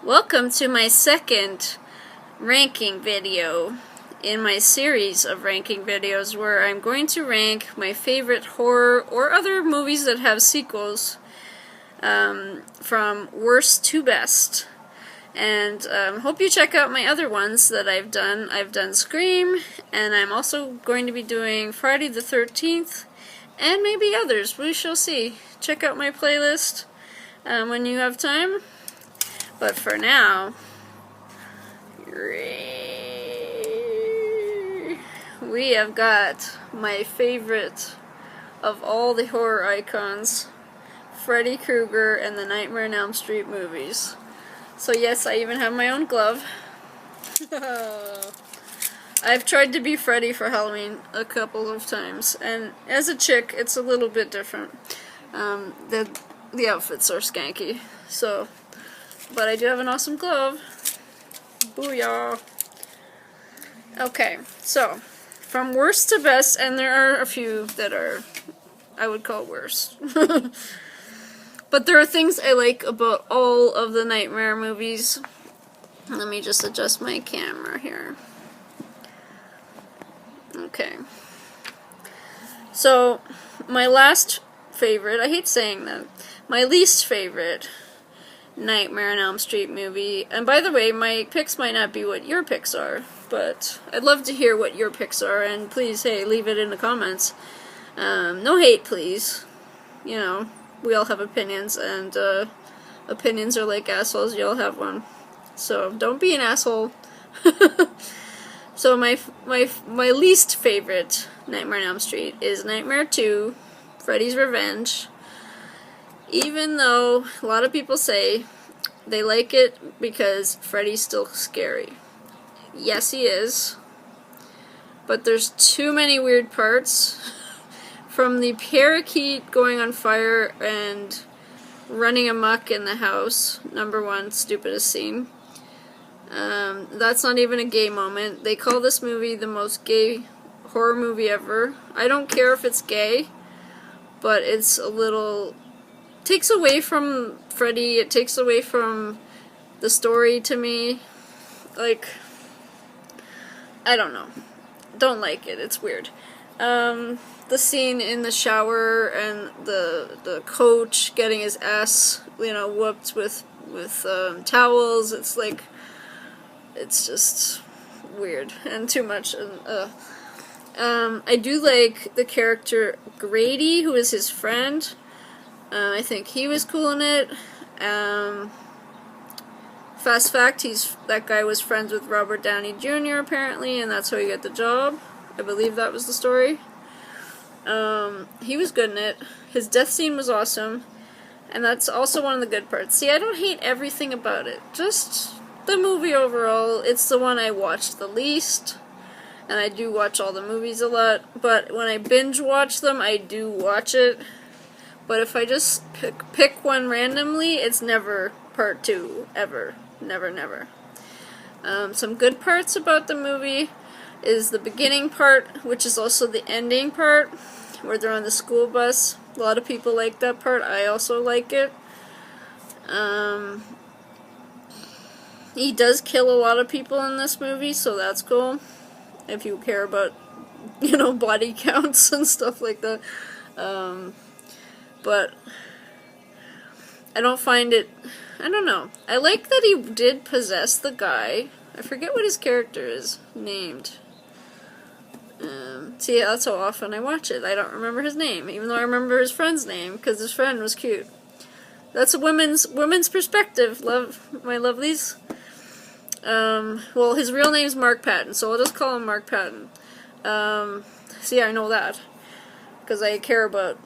Welcome to my second ranking video in my series of ranking videos where I'm going to rank my favorite horror or other movies that have sequels from worst to best. And hope you check out my other ones that I've done. I've done Scream, and I'm also going to be doing Friday the 13th, and maybe others. We shall see. Check out my playlist when you have time. But for now, we have got my favorite of all the horror icons, Freddy Krueger and the Nightmare on Elm Street movies. So yes, I even have my own glove. I've tried to be Freddy for Halloween a couple of times, and as a chick, it's a little bit different. The outfits are skanky, so... But I do have an awesome glove. Booyah! Okay, so, from worst to best, and there are a few that are, I would call worse. But there are things I like about all of the Nightmare movies. Let me just adjust my camera here. Okay. So, my last favorite, I hate saying that, my least favorite Nightmare on Elm Street movie, and by the way, my picks might not be what your picks are, but I'd love to hear what your picks are, and please, hey, leave it in the comments. No hate, please. You know, we all have opinions, and opinions are like assholes, you all have one. So, don't be an asshole. So, my least favorite Nightmare on Elm Street is Nightmare 2, Freddy's Revenge. Even though a lot of people say they like it because Freddy's still scary. Yes, he is. But there's too many weird parts. From the parakeet going on fire and running amok in the house. Number one, stupidest scene. That's not even a gay moment. They call this movie the most gay horror movie ever. I don't care if it's gay, but it's a little... takes away from Freddy, it takes away from the story to me. Like, I don't know. Don't like it, it's weird. The scene in the shower and the coach getting his ass, whooped with towels, it's like, it's just weird and too much. I do like the character Grady, who is his friend. I think he was cool in it. Fast fact, that guy was friends with Robert Downey Jr. apparently, and that's how he got the job. I believe that was the story. He was good in it. His death scene was awesome, and that's also one of the good parts. See, I don't hate everything about it. Just the movie overall, it's the one I watched the least, and I do watch all the movies a lot, but when I binge watch them, I do watch it. But if I just pick one randomly, it's never part 2, ever. Never, never. Some good parts about the movie is the beginning part, which is also the ending part, where they're on the school bus. A lot of people like that part. I also like it. He does kill a lot of people in this movie, so that's cool. If you care about, body counts and stuff like that. But I don't find it, I don't know. I like that he did possess the guy. I forget what his character is named. See, that's how often I watch it. I don't remember his name, even though I remember his friend's name, because his friend was cute. That's a women's perspective, my lovelies. Well, his real name's Mark Patton, so I'll just call him Mark Patton. See, I know that, because I care about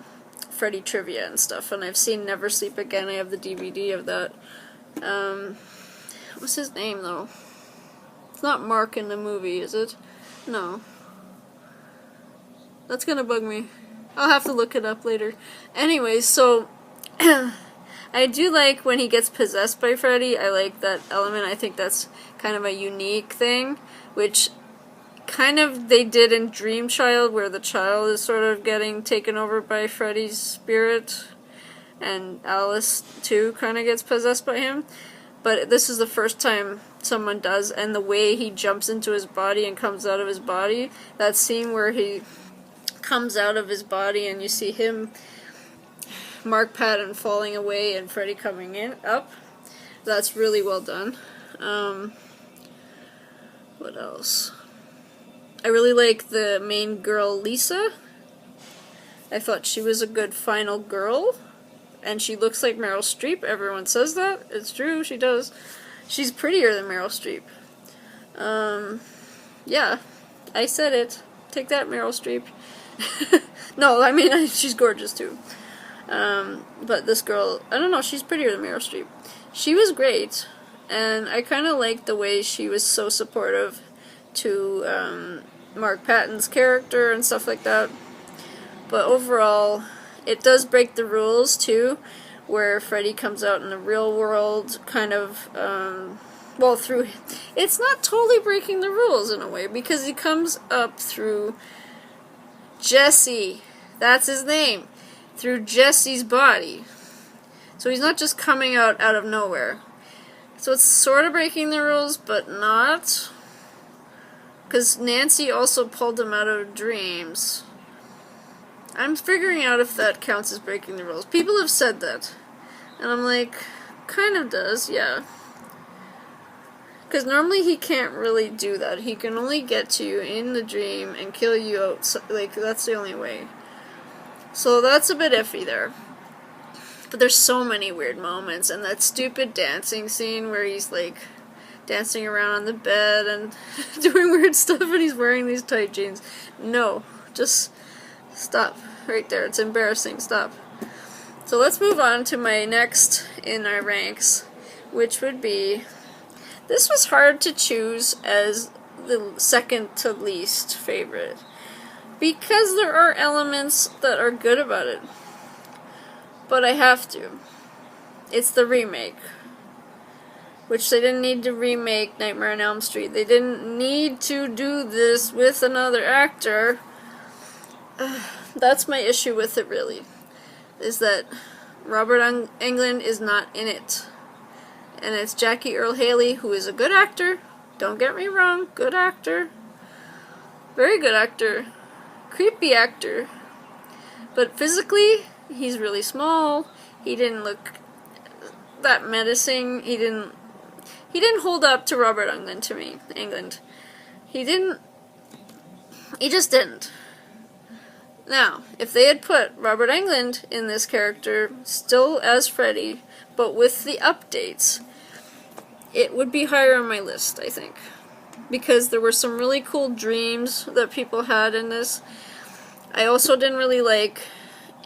Freddy trivia and stuff, and I've seen Never Sleep Again. I have the DVD of that. What's his name, though? It's not Mark in the movie, is it? No. That's gonna bug me. I'll have to look it up later. Anyways, so I do like when he gets possessed by Freddy. I like that element. I think that's kind of a unique thing, which kind of they did in Dream Child, where the child is sort of getting taken over by Freddy's spirit, and Alice too kind of gets possessed by him. but this is the first time someone does, and the way he jumps into his body and comes out of his body, that scene where he comes out of his body and you see him, Mark Patton falling away and Freddy coming up, that's really well done. What else? I really like the main girl, Lisa. I thought she was a good final girl. And she looks like Meryl Streep. Everyone says that. It's true, she does. She's prettier than Meryl Streep. Yeah, I said it. Take that, Meryl Streep. No, I mean, she's gorgeous too. But this girl, I don't know, she's prettier than Meryl Streep. She was great, and I kind of liked the way she was so supportive to Mark Patton's character and stuff like that. But overall, it does break the rules too, where Freddy comes out in the real world, kind of, well, through, it's not totally breaking the rules in a way, because he comes up through Jesse, that's his name, through Jesse's body. So he's not just coming out of nowhere. So it's sort of breaking the rules, but not, because Nancy also pulled him out of dreams. I'm figuring out if that counts as breaking the rules. People have said that. And I'm like, kind of does, yeah. Because normally he can't really do that. He can only get to you in the dream and kill you out. Like, that's the only way. So that's a bit iffy there. But there's so many weird moments. And that stupid dancing scene where he's, like, dancing around on the bed and doing weird stuff and he's wearing these tight jeans. No, just stop right there. It's embarrassing. Stop. So let's move on to my next in our ranks, which would be, this was hard to choose as the second to least favorite, because there are elements that are good about it, but I have to. It's the remake, which they didn't need to remake Nightmare on Elm Street. They didn't need to do this with another actor. That's my issue with it, really, is that Robert Englund is not in it. And it's Jackie Earle Haley, who is a good actor. Don't get me wrong, good actor. Very good actor. Creepy actor. But physically, he's really small. He didn't look that menacing. He didn't hold up to Robert Englund to me. He just didn't. Now, if they had put Robert Englund in this character, still as Freddy, but with the updates, it would be higher on my list, I think. Because there were some really cool dreams that people had in this. I also didn't really like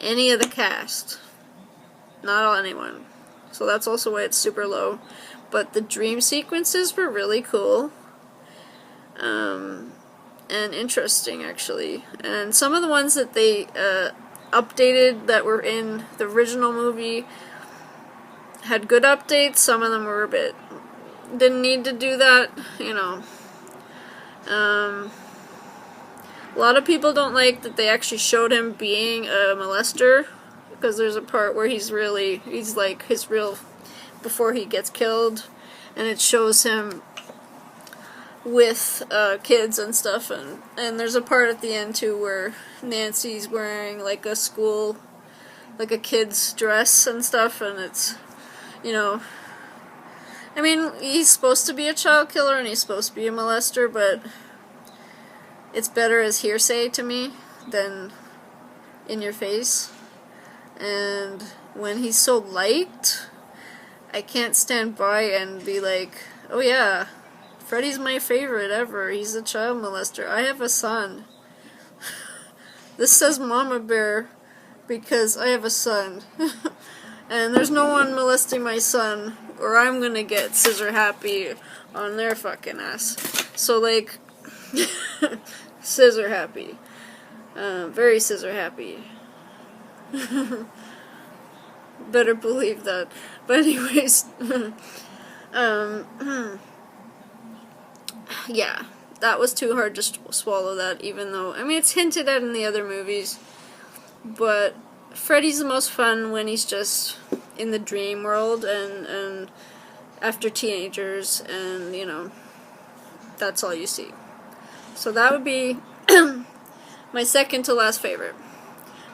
any of the cast. Not anyone. So that's also why it's super low. But the dream sequences were really cool. And interesting, actually. And some of the ones that they updated that were in the original movie had good updates. Some of them were a bit, didn't need to do that, you know. A lot of people don't like that they actually showed him being a molester, because there's a part where he's like his real, before he gets killed, and it shows him with kids and stuff, and there's a part at the end too where Nancy's wearing like a school, like a kid's dress and stuff, and it's, you know, I mean, he's supposed to be a child killer and he's supposed to be a molester, but it's better as hearsay to me than in your face. And when he's so liked, I can't stand by and be like, oh yeah, Freddy's my favorite ever. He's a child molester. I have a son. This says Mama Bear because I have a son. And there's no one molesting my son, or I'm gonna get scissor happy on their fucking ass. So, like, scissor happy. Very scissor happy. Better believe that. But anyways, yeah, that was too hard to swallow that, even though, I mean, it's hinted at in the other movies, but Freddy's the most fun when he's just in the dream world, and after teenagers, and, you know, that's all you see. So that would be my second to last favorite.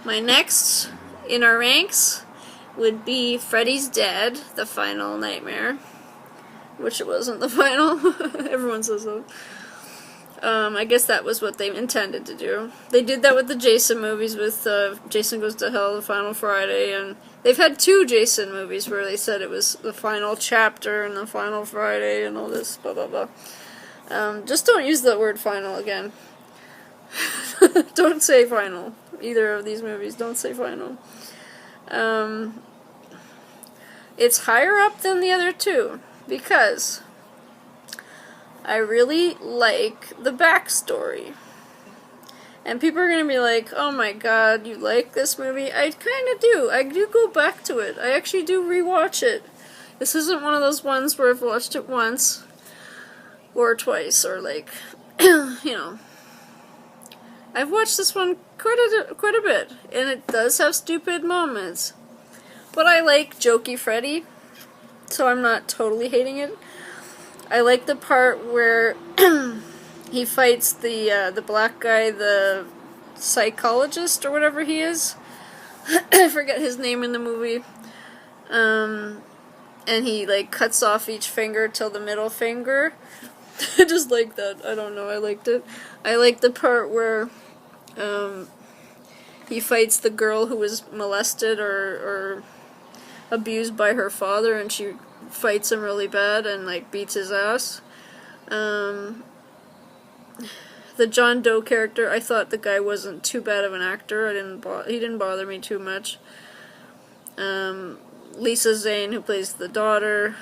My next in our ranks would be Freddy's Dead, the final nightmare. Which it wasn't the final. Everyone says so. I guess that was what they intended to do. They did that with the Jason movies, with Jason Goes to Hell, the Final Friday, and they've had 2 Jason movies where they said it was the final chapter and the final Friday and all this, blah blah blah. Just don't use the word final again. Don't say final. Either of these movies, don't say final. It's higher up than the other 2, because I really like the backstory. And people are going to be like, oh my god, you like this movie? I kind of do. I do go back to it. I actually do rewatch it. This isn't one of those ones where I've watched it once or twice, or like, you know. I've watched this one quite a bit, and it does have stupid moments. But I like jokey Freddy, so I'm not totally hating it. I like the part where he fights the black guy, the psychologist or whatever he is. I forget his name in the movie. And he like cuts off each finger till the middle finger. I just like that. I don't know. I liked it. I like the part where he fights the girl who was molested or abused by her father, and she fights him really bad and like beats his ass. The John Doe character, I thought the guy wasn't too bad of an actor. He didn't bother me too much. Lisa Zane, who plays the daughter,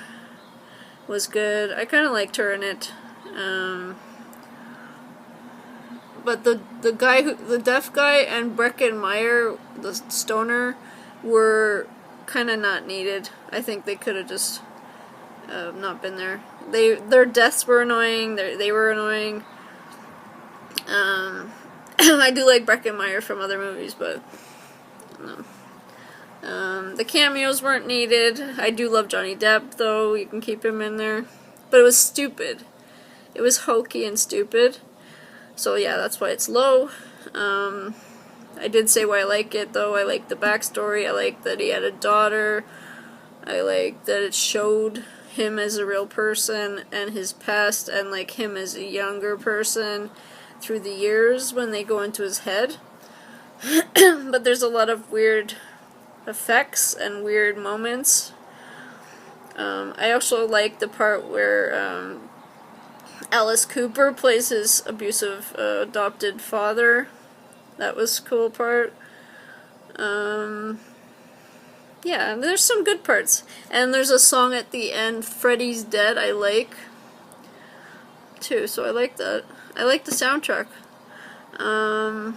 was good. I kind of liked her in it. But the guy the deaf guy, and Breckin Meyer, the stoner, were kind of not needed. I think they could have just not been there. Their deaths were annoying. They were annoying. I do like Breckin Meyer from other movies, but no. The cameos weren't needed. I do love Johnny Depp, though. You can keep him in there. But it was stupid. It was hokey and stupid. So yeah, that's why it's low. I did say why I like it, though. I like the backstory. I like that he had a daughter. I like that it showed him as a real person and his past, and like him as a younger person through the years when they go into his head. But there's a lot of weird effects and weird moments. I also like the part where Alice Cooper plays his abusive adopted father. That was a cool part. Yeah, there's some good parts. And there's a song at the end, Freddy's Dead, I like, too, so I like that. I like the soundtrack. I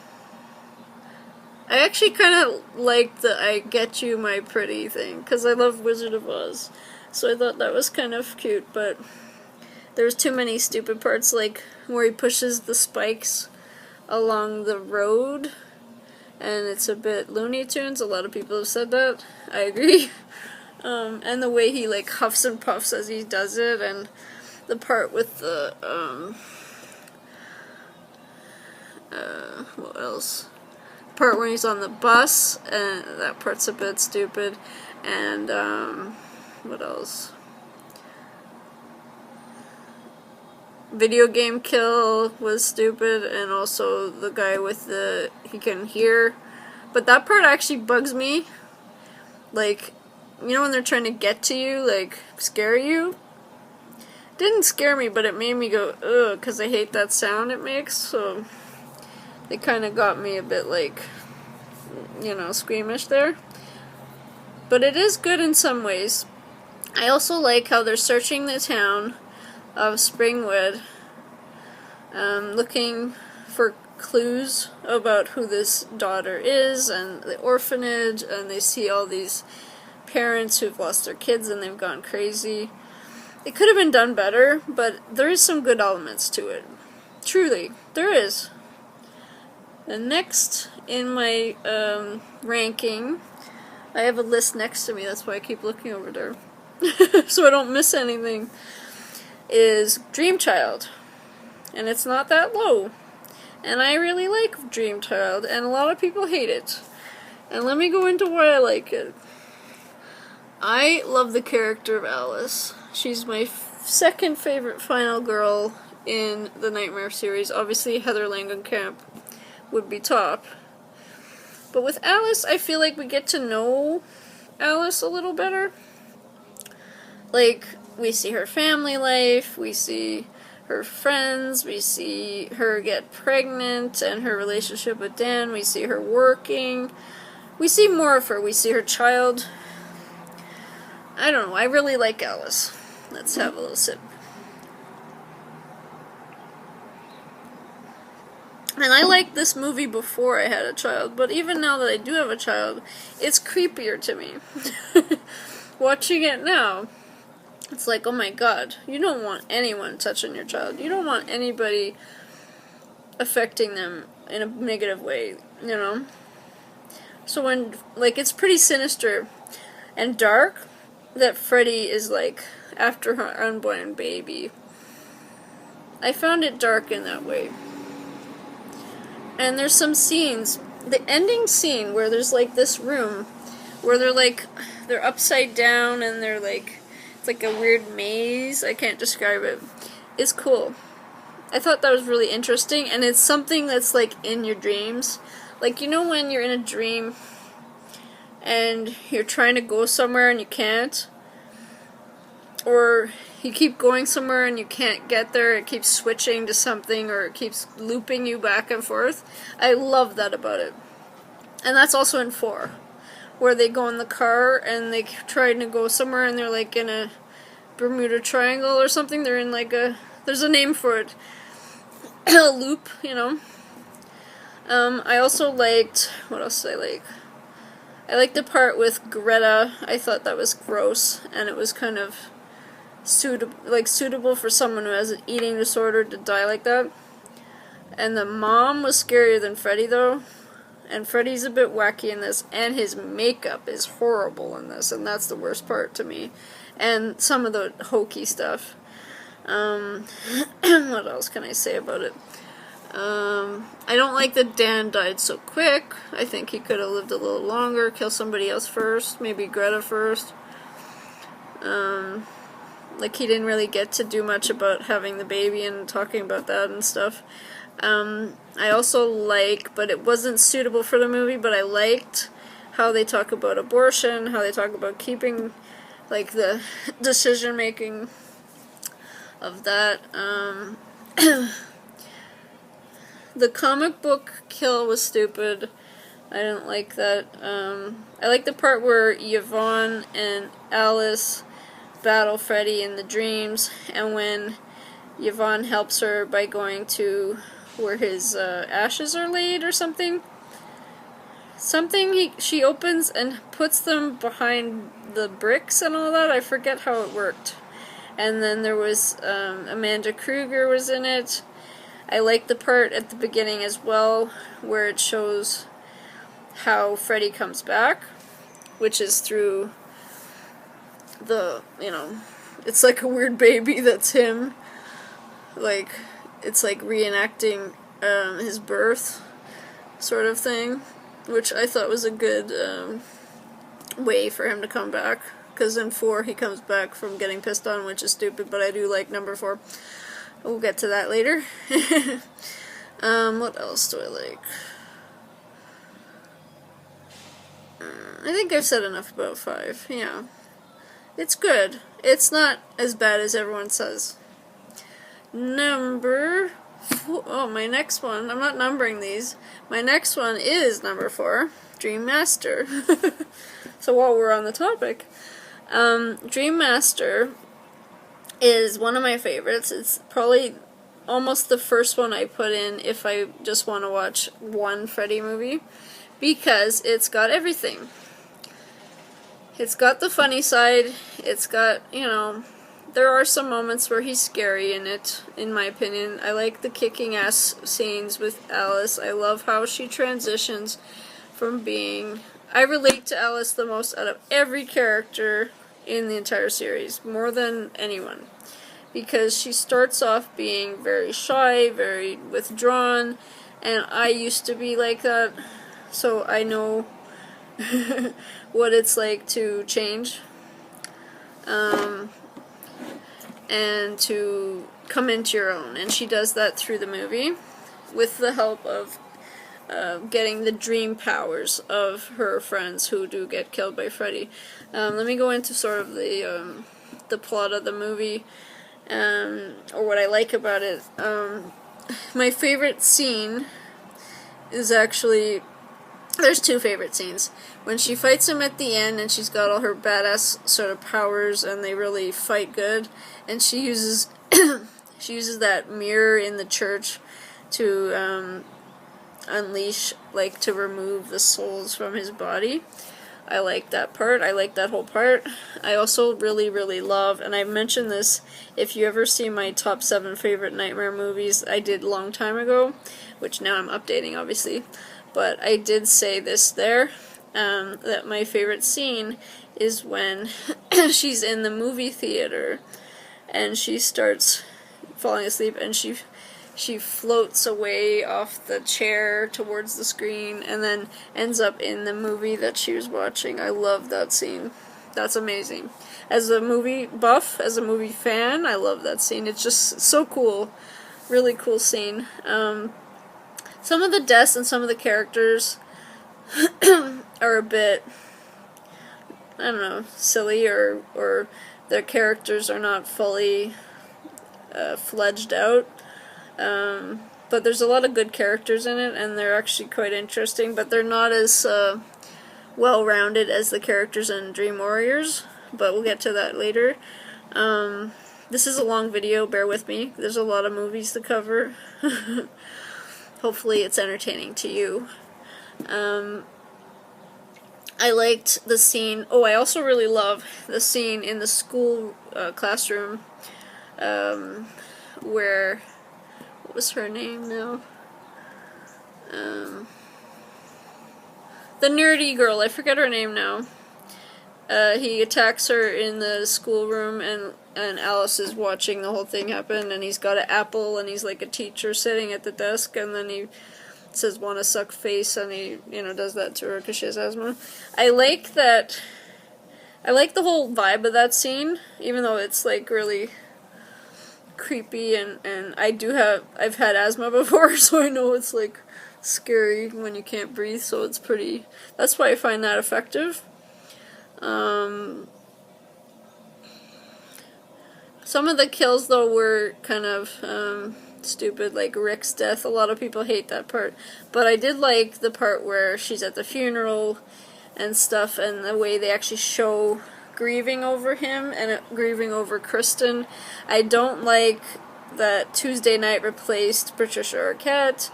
actually kind of like the I Get You My Pretty thing, because I love Wizard of Oz. So I thought that was kind of cute, but there's too many stupid parts, like where he pushes the spikes along the road, and it's a bit Looney Tunes. A lot of people have said that. I agree. And the way he like huffs and puffs as he does it, and the part with the what else? Part where he's on the bus, and that part's a bit stupid. And what else? Video game kill was stupid, and also the guy with he can hear. But that part actually bugs me. Like, you know when they're trying to get to you, like, scare you? It didn't scare me, but it made me go, ugh, because I hate that sound it makes, so it kind of got me a bit, like, you know, squeamish there. But it is good in some ways. I also like how they're searching the town of Springwood, looking for clues about who this daughter is and the orphanage, and they see all these parents who've lost their kids and they've gone crazy. It could have been done better, but there is some good elements to it. Truly, there is. And next in my ranking, I have a list next to me, that's why I keep looking over there. so I don't miss anything, is Dream Child. And it's not that low. And I really like Dream Child, and a lot of people hate it. And let me go into why I like it. I love the character of Alice. She's my second favorite final girl in the Nightmare series. Obviously, Heather Langenkamp would be top. But with Alice, I feel like we get to know Alice a little better. Like, we see her family life, we see her friends, we see her get pregnant and her relationship with Dan, we see her working. We see more of her. We see her child. I don't know. I really like Alice. Let's have a little sip. And I liked this movie before I had a child, but even now that I do have a child, it's creepier to me. Watching it now, it's like, oh my god, you don't want anyone touching your child. You don't want anybody affecting them in a negative way, you know? So when, like, it's pretty sinister and dark that Freddy is, like, after her unborn baby. I found it dark in that way. And there's some scenes, the ending scene where there's, like, this room where they're upside down and they're, like, it's like a weird maze. I can't describe it. It's cool. I thought that was really interesting, and it's something that's, like, in your dreams. Like, you know when you're in a dream and you're trying to go somewhere and you can't? Or you keep going somewhere and you can't get there, it keeps switching to something, or it keeps looping you back and forth. I love that about it. And that's also in 4, where they go in the car and they try to go somewhere and they're like in a Bermuda Triangle or something. They're in like there's a name for it. A loop, you know. I also liked, what else did I like? I liked the part with Greta. I thought that was gross, and it was kind of suitable for someone who has an eating disorder to die like that. And the mom was scarier than Freddy, though. And Freddy's a bit wacky in this, and his makeup is horrible in this, and that's the worst part to me. And some of the hokey stuff. What else can I say about it? I don't like that Dan died so quick. I think he could have lived a little longer, kill somebody else first, maybe Greta first. Like, he didn't really get to do much about having the baby and talking about that and stuff. I also but it wasn't suitable for the movie, but I liked how they talk about abortion, how they talk about keeping, like, the decision-making of that. The comic book kill was stupid. I didn't like that. I like the part where Yvonne and Alice battle Freddy in the dreams, and when Yvonne helps her by going to where his ashes are laid or something. She opens and puts them behind the bricks and all that. I forget how it worked. And then there was Amanda Krueger was in it. I like the part at the beginning as well where it shows how Freddy comes back, which is through the, it's like a weird baby that's him. Like, it's like reenacting his birth sort of thing, which I thought was a good way for him to come back, because in 4 he comes back from getting pissed on, which is stupid, but I do like number 4. We'll get to that later. What else do I like? I think I've said enough about 5, yeah. It's good. It's not as bad as everyone says. Number 4, oh, my next one, I'm not numbering these. My next one is number 4, Dream Master. So while we're on the topic, Dream Master is one of my favorites. It's probably almost the first one I put in if I just want to watch one Freddy movie, because it's got everything. It's got the funny side, it's got, there are some moments where he's scary in it, in my opinion. I like the kicking ass scenes with Alice. I love how she transitions from being... I relate to Alice the most out of every character in the entire series, more than anyone. Because she starts off being very shy, very withdrawn, and I used to be like that, so I know what it's like to change, and to come into your own, and she does that through the movie, with the help of getting the dream powers of her friends who do get killed by Freddy. Let me go into sort of the plot of the movie, or what I like about it. My favorite scene is actually, there's two favorite scenes. When she fights him at the end and she's got all her badass sort of powers and they really fight good, and she uses she uses that mirror in the church to unleash, like, to remove the souls from his body. I like that part. I like that whole part. I also really, really love, and I mentioned this, if you ever see my top 7 favorite nightmare movies I did a long time ago, which now I'm updating, obviously, but I did say this there, that my favorite scene is when she's in the movie theater and she starts falling asleep and she floats away off the chair towards the screen and then ends up in the movie that she was watching. I love that scene. That's amazing. As a movie buff, as a movie fan, I love that scene. It's just so cool. Really cool scene. Some of the deaths and some of the characters are a bit, I don't know, silly, or their characters are not fully fledged out. But there's a lot of good characters in it, and they're actually quite interesting, but they're not as well-rounded as the characters in Dream Warriors, but we'll get to that later. This is a long video, bear with me. There's a lot of movies to cover. Hopefully it's entertaining to you. I liked the scene. Oh, I also really love the scene in the school classroom where, what was her name now? The nerdy girl, I forget her name now. He attacks her in the schoolroom, and Alice is watching the whole thing happen, and he's got an apple, and he's like a teacher sitting at the desk, and then he says, "Wanna suck face," and he, does that to her because she has asthma. I like that. I like the whole vibe of that scene, even though it's like really creepy, and I've had asthma before, so I know it's like scary when you can't breathe, so it's pretty, that's why I find that effective. Some of the kills, though, were kind of stupid, like Rick's death. A lot of people hate that part, but I did like the part where she's at the funeral and stuff, and the way they actually show grieving over him and grieving over Kristen. I don't like that Tuesday Night replaced Patricia Arquette.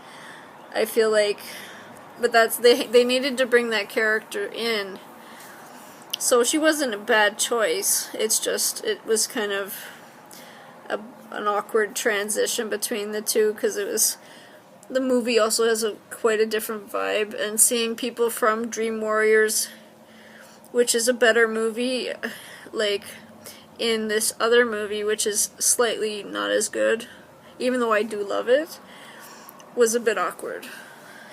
I feel like, but that's, they needed to bring that character in, so she wasn't a bad choice. It's just, it was kind of an awkward transition between the two, because it was, the movie also has quite a different vibe, and seeing people from Dream Warriors, which is a better movie, like in this other movie, which is slightly not as good, even though I do love it, was a bit awkward.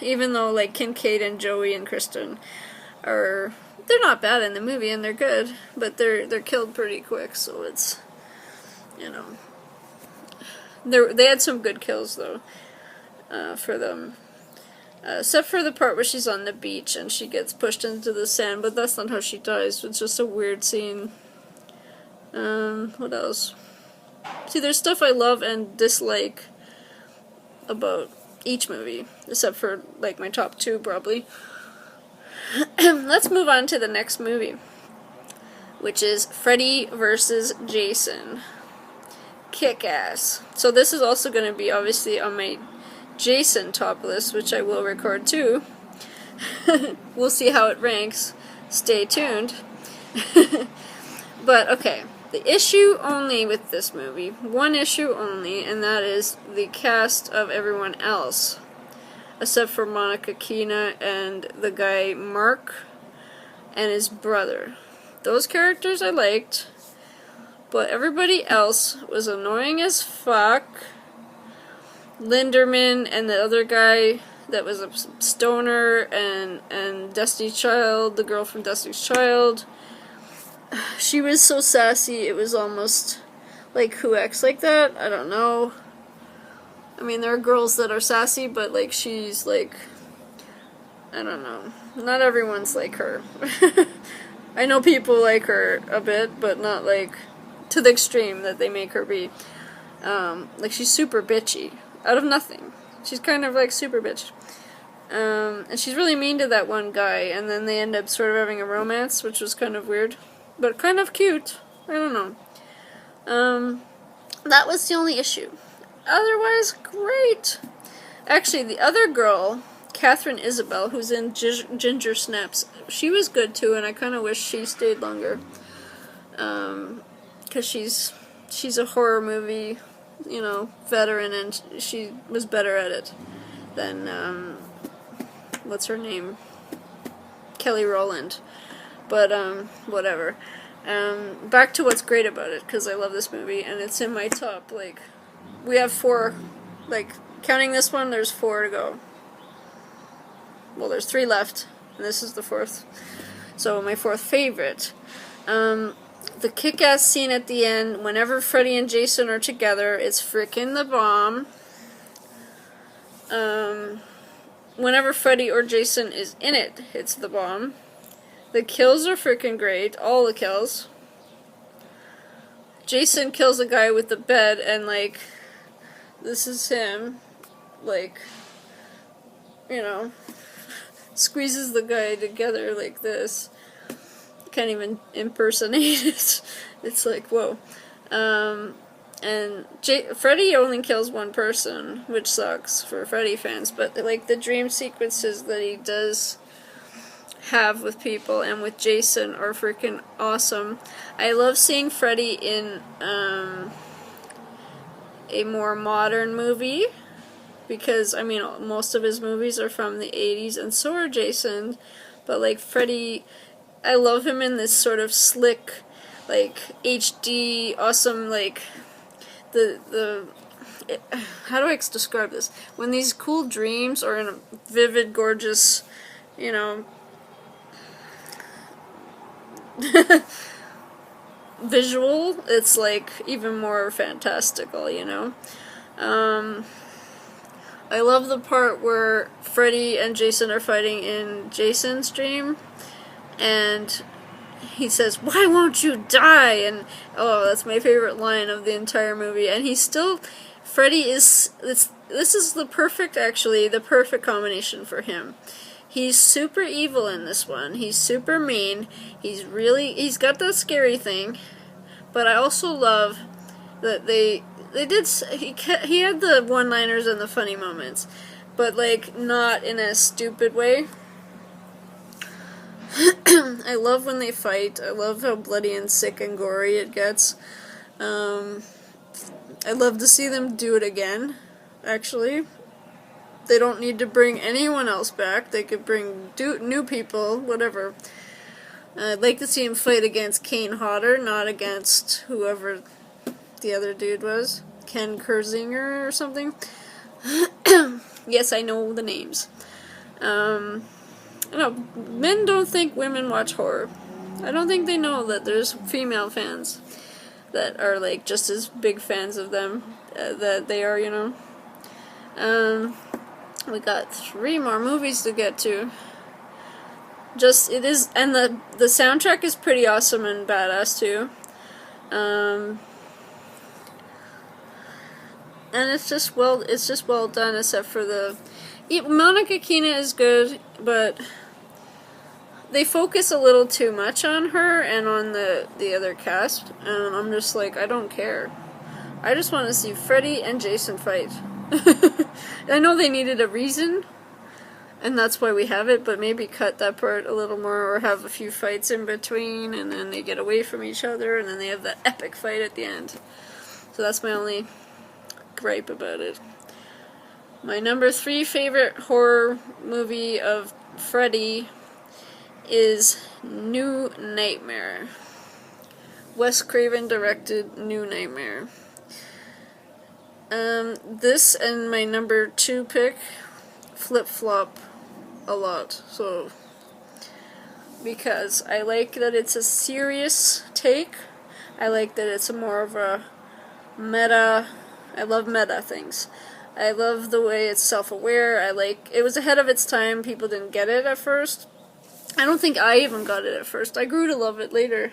Even though, like, Kincaid and Joey and Kristen they're not bad in the movie, and they're good, but they're killed pretty quick, so it's, they had some good kills, though, for them. Except for the part where she's on the beach and she gets pushed into the sand, but that's not how she dies. It's just a weird scene. What else? See, there's stuff I love and dislike about each movie, except for, like, my top 2, probably. Let's move on to the next movie, which is Freddy vs. Jason. Kick-ass. So this is also going to be, obviously, on my Jason top list, which I will record too. We'll see how it ranks. Stay tuned. But, okay. The issue only with this movie, one issue only, and that is the cast of everyone else, except for Monica Keena and the guy Mark and his brother. Those characters I liked, but everybody else was annoying as fuck. Linderman and the other guy that was a stoner, and Destiny's Child, the girl from Destiny's Child. She was so sassy, it was almost like, who acts like that? I don't know. I mean, there are girls that are sassy, but, like, she's, like, I don't know. Not everyone's like her. I know people like her a bit, but not, like, to the extreme that they make her be. Like, she's super bitchy. Out of nothing. She's kind of, like, super bitch. And she's really mean to that one guy, and then they end up sort of having a romance, which was kind of weird. But kind of cute. I don't know. That was the only issue. Otherwise, great. Actually, the other girl, Catherine Isabel, who's in Ginger Snaps, she was good too, and I kind of wish she stayed longer. Because she's a horror movie, you know, veteran, and she was better at it than, what's her name? Kelly Rowland. But, whatever. Back to what's great about it, because I love this movie, and it's in my top, like, we have 4, like, counting this one, there's 4 to go. Well, there's 3 left, and this is the 4th. So, my 4th favorite. The kick-ass scene at the end, whenever Freddy and Jason are together, it's frickin' the bomb. Whenever Freddy or Jason is in it, it's the bomb. The kills are frickin' great, all the kills. Jason kills a guy with the bed, and, like, this is him, like, you know, squeezes the guy together like this. Can't even impersonate it. It's like, whoa. And Freddy only kills one person, which sucks for Freddy fans, but, like, the dream sequences that he does have with people and with Jason are freaking awesome. I love seeing Freddy in a more modern movie, because, I mean, most of his movies are from the 80s, and so are Jason, but, like, Freddy, I love him in this sort of slick, like, HD, awesome, like, how do I describe this? When these cool dreams are in a vivid, gorgeous, you know, visual, it's, like, even more fantastical, you know? I love the part where Freddy and Jason are fighting in Jason's dream, and he says, "Why won't you die?" And, oh, that's my favorite line of the entire movie. And he's still, Freddy is, this is the perfect combination for him. He's super evil in this one. He's super mean. He's got that scary thing. But I also love that he had the one-liners and the funny moments, but, like, not in a stupid way. I love when they fight. I love how bloody and sick and gory it gets. I love to see them do it again, actually. They don't need to bring anyone else back. They could bring new people, whatever. I'd like to see him fight against Kane Hodder, not against whoever the other dude was. Ken Kersinger or something. Yes, I know the names. No, men don't think women watch horror. I don't think they know that there's female fans that are, like, just as big fans of them that they are, you know. We got 3 more movies to get to. And the soundtrack is pretty awesome and badass too. And it's just well done, except for Monica Keena is good, but they focus a little too much on her and on the other cast, and I'm just like, I don't care. I just want to see Freddy and Jason fight. I know they needed a reason, and that's why we have it, but maybe cut that part a little more, or have a few fights in between, and then they get away from each other, and then they have that epic fight at the end. So that's my only gripe about it. My number 3 favorite horror movie of Freddy is New Nightmare. Wes Craven directed New Nightmare. This and my number 2 pick flip-flop a lot, so because I like that it's a serious take. I like that it's more of a meta. I love meta things. I love the way it's self-aware. It was ahead of its time. People didn't get it at first. I don't think I even got it at first. I grew to love it later.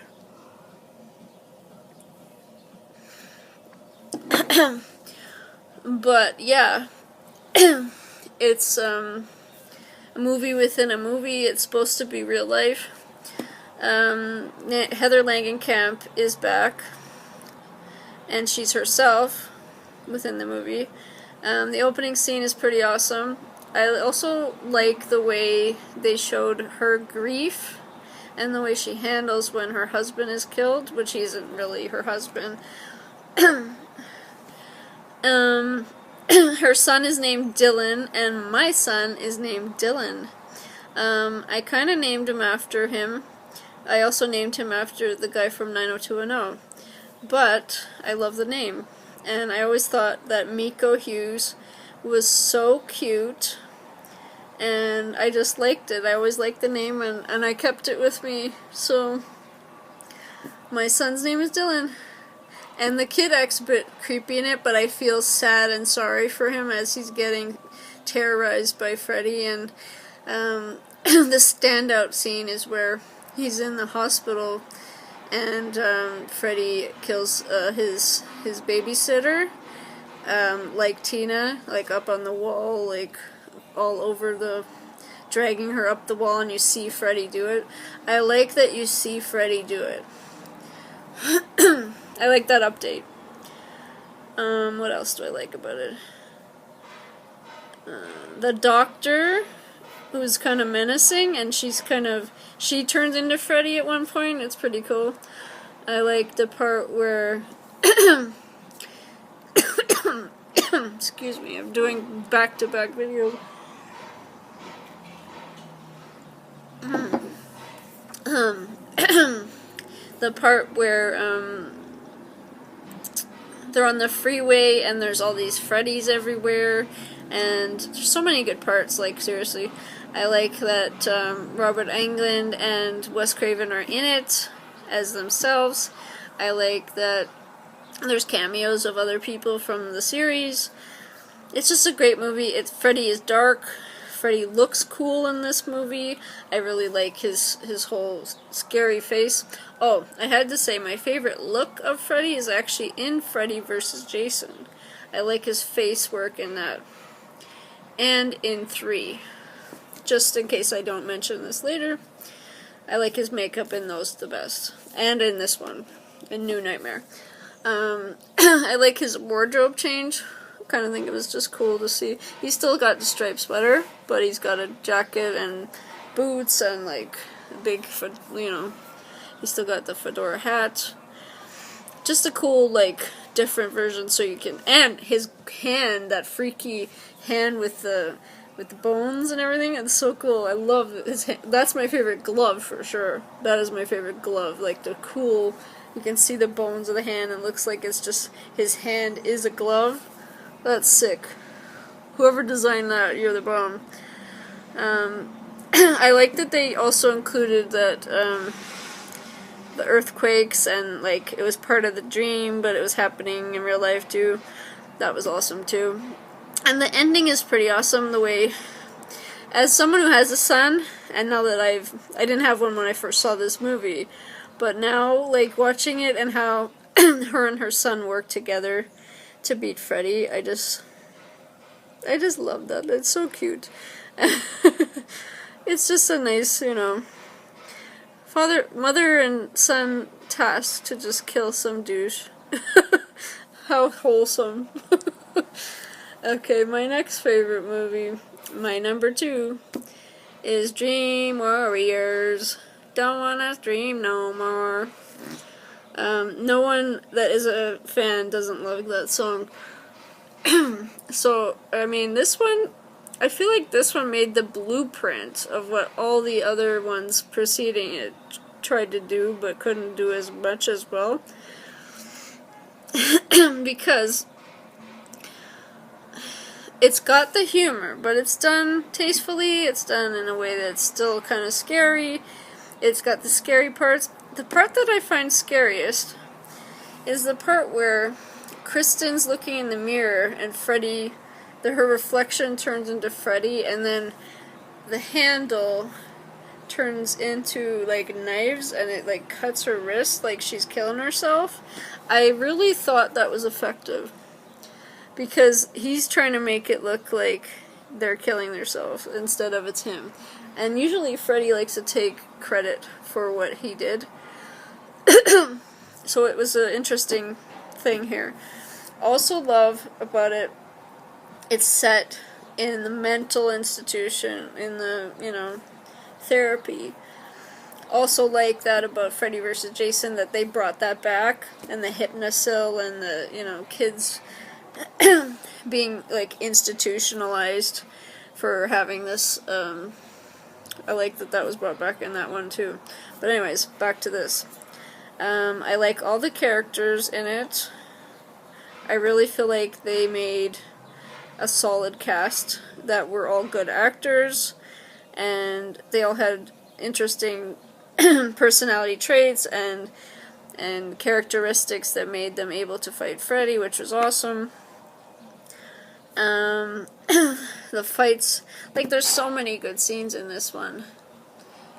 But yeah, it's a movie within a movie. It's supposed to be real life. Heather Langenkamp is back, and she's herself within the movie. The opening scene is pretty awesome. I also like the way they showed her grief and the way she handles when her husband is killed, which isn't really her husband. Her son is named Dylan, and my son is named Dylan. I kind of named him after him. I also named him after the guy from 90210. But I love the name. And I always thought that Miko Hughes was so cute. And I just liked it. I always liked the name, and I kept it with me. So my son's name is Dylan. And the kid acts a bit creepy in it, but I feel sad and sorry for him as he's getting terrorized by Freddy. And the standout scene is where he's in the hospital and Freddy kills his babysitter, like Tina, like up on the wall, like all over dragging her up the wall, and you see Freddy do it. I like that you see Freddy do it. I like that update. What else do I like about it? The doctor, who's kind of menacing, and she turns into Freddy at one point. It's pretty cool. I like the part where excuse me, I'm doing back-to-back videos. The part where they're on the freeway and there's all these Freddys everywhere, and there's so many good parts, like seriously. I like that Robert Englund and Wes Craven are in it as themselves. I like that there's cameos of other people from the series. It's just a great movie. Freddy is dark. Freddy looks cool in this movie. I really like his whole scary face. Oh, I had to say, my favorite look of Freddy is actually in Freddy vs. Jason. I like his face work in that. And in 3. Just in case I don't mention this later, I like his makeup in those the best. And in this one, in New Nightmare. I like his wardrobe change. I kind of think it was just cool to see. He's still got the striped sweater, but he's got a jacket and boots and like a big, he's still got the fedora hat. Just a cool, like, different version so you can, and his hand, that freaky hand with the bones and everything, it's so cool. I love his hand. That's my favorite glove for sure. That is my favorite glove. Like the cool, you can see the bones of the hand and it looks like it's just, his hand is a glove. That's sick. Whoever designed that, you're the bomb. I like that they also included that, the earthquakes, and like it was part of the dream, but it was happening in real life too. That was awesome too. And the ending is pretty awesome. The way, as someone who has a son, and now that I didn't have one when I first saw this movie, but now like watching it and how her and her son work together to beat Freddy, I just love that. It's so cute. It's just a nice, mother and son task to just kill some douche. How wholesome. Okay, my next favorite movie, my number 2, is Dream Warriors. Don't wanna dream no more. No one that is a fan doesn't love that song. So, I mean, this one, I feel like this one made the blueprint of what all the other ones preceding it tried to do, but couldn't do as much as well. Because it's got the humor, but it's done tastefully, it's done in a way that's still kind of scary. It's got the scary parts. The part that I find scariest is the part where Kristen's looking in the mirror and Freddy, her reflection turns into Freddy, and then the handle turns into like knives and it like cuts her wrist like she's killing herself. I really thought that was effective because he's trying to make it look like they're killing themselves instead of it's him. And usually Freddy likes to take credit for what he did. So it was an interesting thing here. Also love about it, it's set in the mental institution, in the, therapy. Also like that about Freddy vs. Jason, that they brought that back, and the hypnosil and the, kids being, like, institutionalized for having this, I like that was brought back in that one too. But anyways, back to this. I like all the characters in it. I really feel like they made a solid cast that were all good actors, and they all had interesting personality traits and characteristics that made them able to fight Freddy, which was awesome. The fights, like, there's so many good scenes in this one.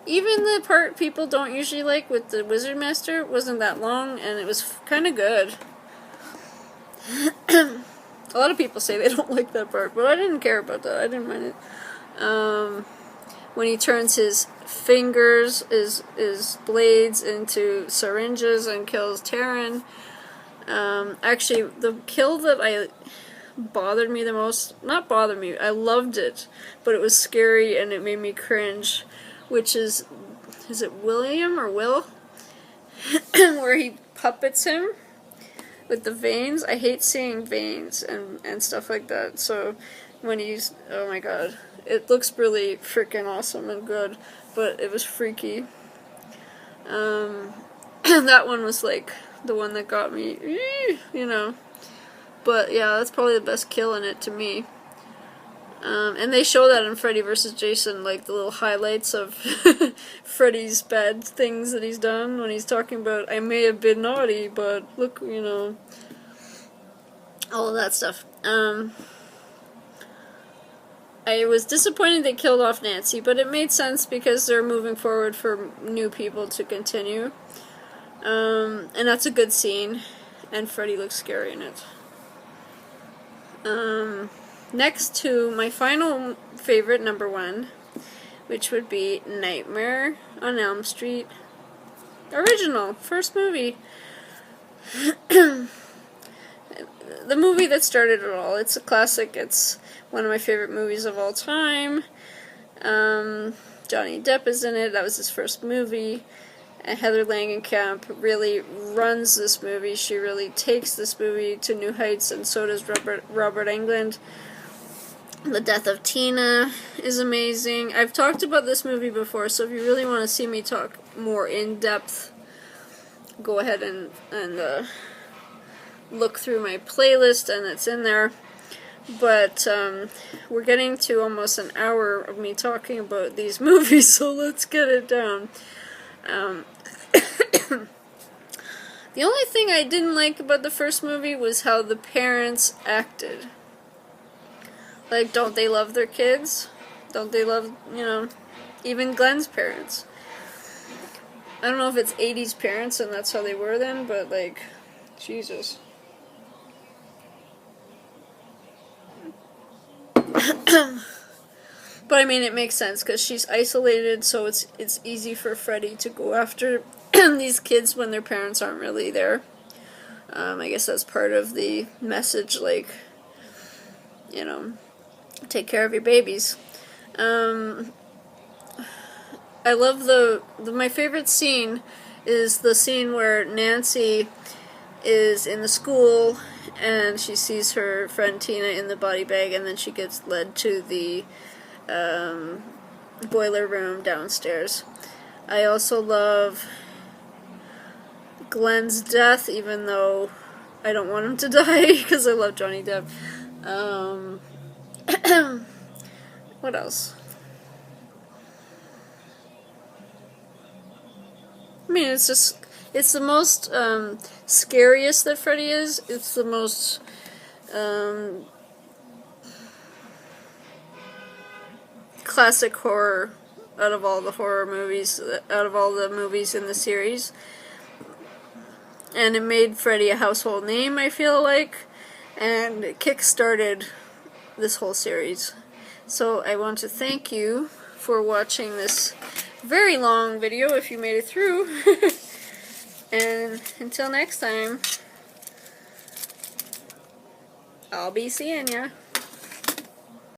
Even the part people don't usually like with the Wizard Master wasn't that long, and it was kind of good. A lot of people say they don't like that part, but I didn't care about that. I didn't mind it. When he turns his fingers, his blades into syringes and kills Taryn. Actually, the kill that bothered me the most, not bothered me, I loved it, but it was scary and it made me cringe, which is it William or Will? Where he puppets him with the veins. I hate seeing veins and stuff like that, so when he's, oh my god, it looks really freaking awesome and good, but it was freaky. That one was like the one that got me, but yeah, that's probably the best kill in it to me. And they show that in Freddy vs. Jason, like the little highlights of Freddy's bad things that he's done when he's talking about, I may have been naughty, but look, all of that stuff. I was disappointed they killed off Nancy, but it made sense because they're moving forward for new people to continue. And that's a good scene, and Freddy looks scary in it. Next to my final favorite, number one, which would be Nightmare on Elm Street original, first movie. The movie that started it all. It's a classic. It's one of my favorite movies of all time. Johnny Depp is in it. That was his first movie. And Heather Langenkamp really runs this movie. She really takes this movie to new heights, and so does Robert Englund. The death of Tina is amazing. I've talked about this movie before, so if you really want to see me talk more in depth, go ahead and look through my playlist, and it's in there. But we're getting to almost an hour of me talking about these movies, so let's get it down. The only thing I didn't like about the first movie was how the parents acted. Like, don't they love their kids? Don't they love, even Glenn's parents? I don't know if it's 80s parents and that's how they were then, but, like, Jesus. But I mean, it makes sense because she's isolated, so it's easy for Freddy to go after these kids when their parents aren't really there. I guess that's part of the message, like, take care of your babies. I love my favorite scene is the scene where Nancy is in the school, and she sees her friend Tina in the body bag, and then she gets led to the boiler room downstairs. I also love Glenn's death, even though I don't want him to die, because I love Johnny Depp. What else? I mean, it's the most scariest that Freddy is. It's the most classic horror out of all the horror movies, out of all the movies in the series. And it made Freddy a household name, I feel like, and it kick-started this whole series. So I want to thank you for watching this very long video, if you made it through. And until next time, I'll be seeing ya.